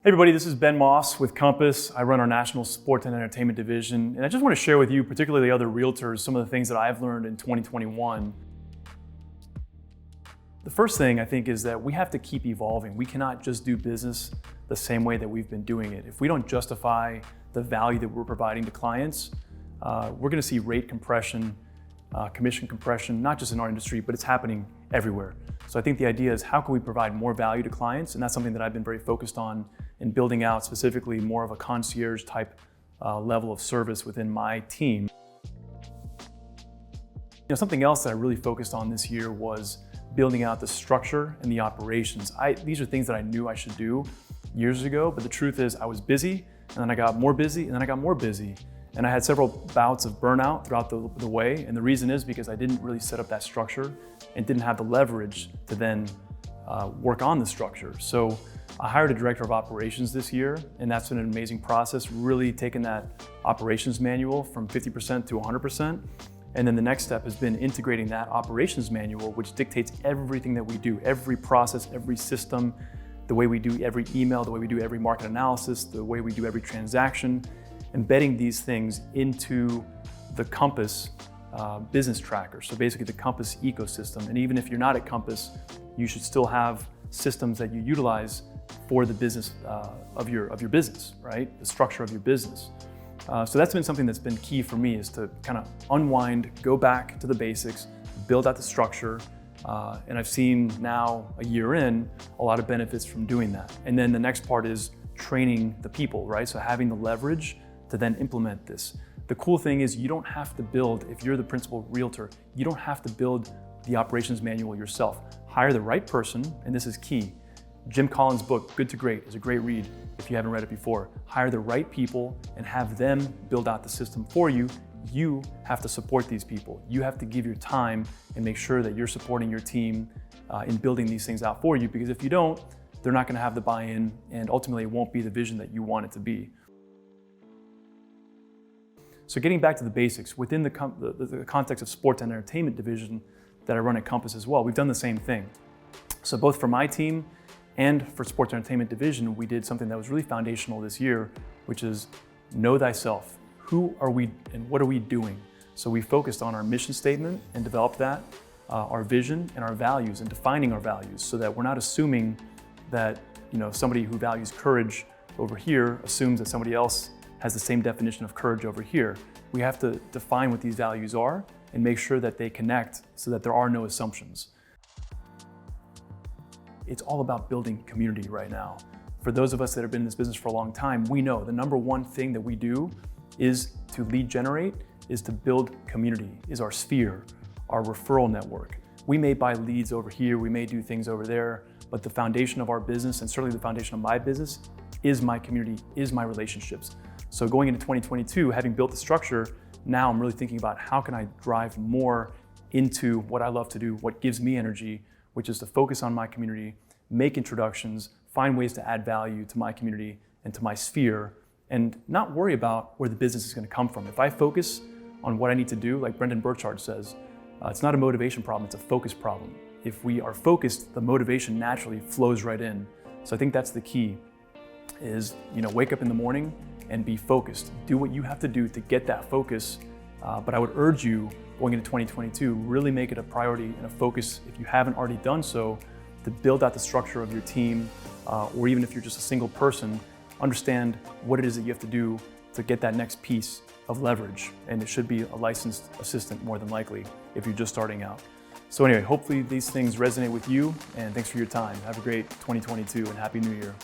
Hey everybody, this is Ben Moss with Compass. I run our national sports and entertainment division, and I just want to share with you, particularly the other realtors, some of the things that I've learned in 2021. The first thing I think is that we have to keep evolving. We cannot just do business the same way that we've been doing it. If we don't justify the value that we're providing to clients, we're going to see rate compression, commission compression, not just in our industry, but it's happening everywhere. So I think the idea is how can we provide more value to clients, and that's something that I've been very focused on in building out specifically more of a concierge type level of service within my team. Something else that I really focused on this year was building out the structure and the operations. These are things that I knew I should do years ago, but the truth is I was busy, and then I got more busy, and then I got more busy. And I had several bouts of burnout throughout the way, and the reason is because I didn't really set up that structure and didn't have the leverage to then work on the structure. So I hired a director of operations this year, and that's been an amazing process, really taking that operations manual from 50% to 100%. And then the next step has been integrating that operations manual, which dictates everything that we do, every process, every system, the way we do every email, the way we do every market analysis, the way we do every transaction, embedding these things into the Compass business tracker. So basically the Compass ecosystem. And even if you're not at Compass, you should still have systems that you utilize for the business of your business, right? The structure of your business. So that's been something that's been key for me, is to kind of unwind, go back to the basics, build out the structure. And I've seen now, a year in, a lot of benefits from doing that. And then the next part is training the people, right? So having the leverage to then implement this. The cool thing is you don't have to build, if you're the principal realtor, you don't have to build the operations manual yourself. Hire the right person, and this is key. Jim Collins' book, Good to Great, is a great read if you haven't read it before. Hire the right people and have them build out the system for you. You have to support these people. You have to give your time and make sure that you're supporting your team in building these things out for you, because if you don't, they're not gonna have the buy-in, and ultimately it won't be the vision that you want it to be. So getting back to the basics, within the context of sports and entertainment division that I run at Compass as well, we've done the same thing. So both for my team and for sports and entertainment division, we did something that was really foundational this year, which is know thyself. Who are we and what are we doing? So we focused on our mission statement and developed that, our vision and our values, and defining our values, so that we're not assuming that somebody who values courage over here assumes that somebody else has the same definition of courage over here. We have to define what these values are and make sure that they connect so that there are no assumptions. It's all about building community right now. For those of us that have been in this business for a long time, we know the number one thing that we do is to lead generate, is to build community, is our sphere, our referral network. We may buy leads over here, we may do things over there, but the foundation of our business, and certainly the foundation of my business, is my community, is my relationships. So going into 2022, having built the structure, now I'm really thinking about how can I drive more into what I love to do, what gives me energy, which is to focus on my community, make introductions, find ways to add value to my community and to my sphere, and not worry about where the business is going to come from. If I focus on what I need to do, like Brendan Burchard says, it's not a motivation problem, it's a focus problem. If we are focused, the motivation naturally flows right in. So I think that's the key, is wake up in the morning and be focused. Do what you have to do to get that focus. But I would urge you, going into 2022, really make it a priority and a focus, if you haven't already done so, to build out the structure of your team, or even if you're just a single person, understand what it is that you have to do to get that next piece of leverage. And it should be a licensed assistant more than likely if you're just starting out. So anyway, hopefully these things resonate with you, and thanks for your time. Have a great 2022 and Happy New Year.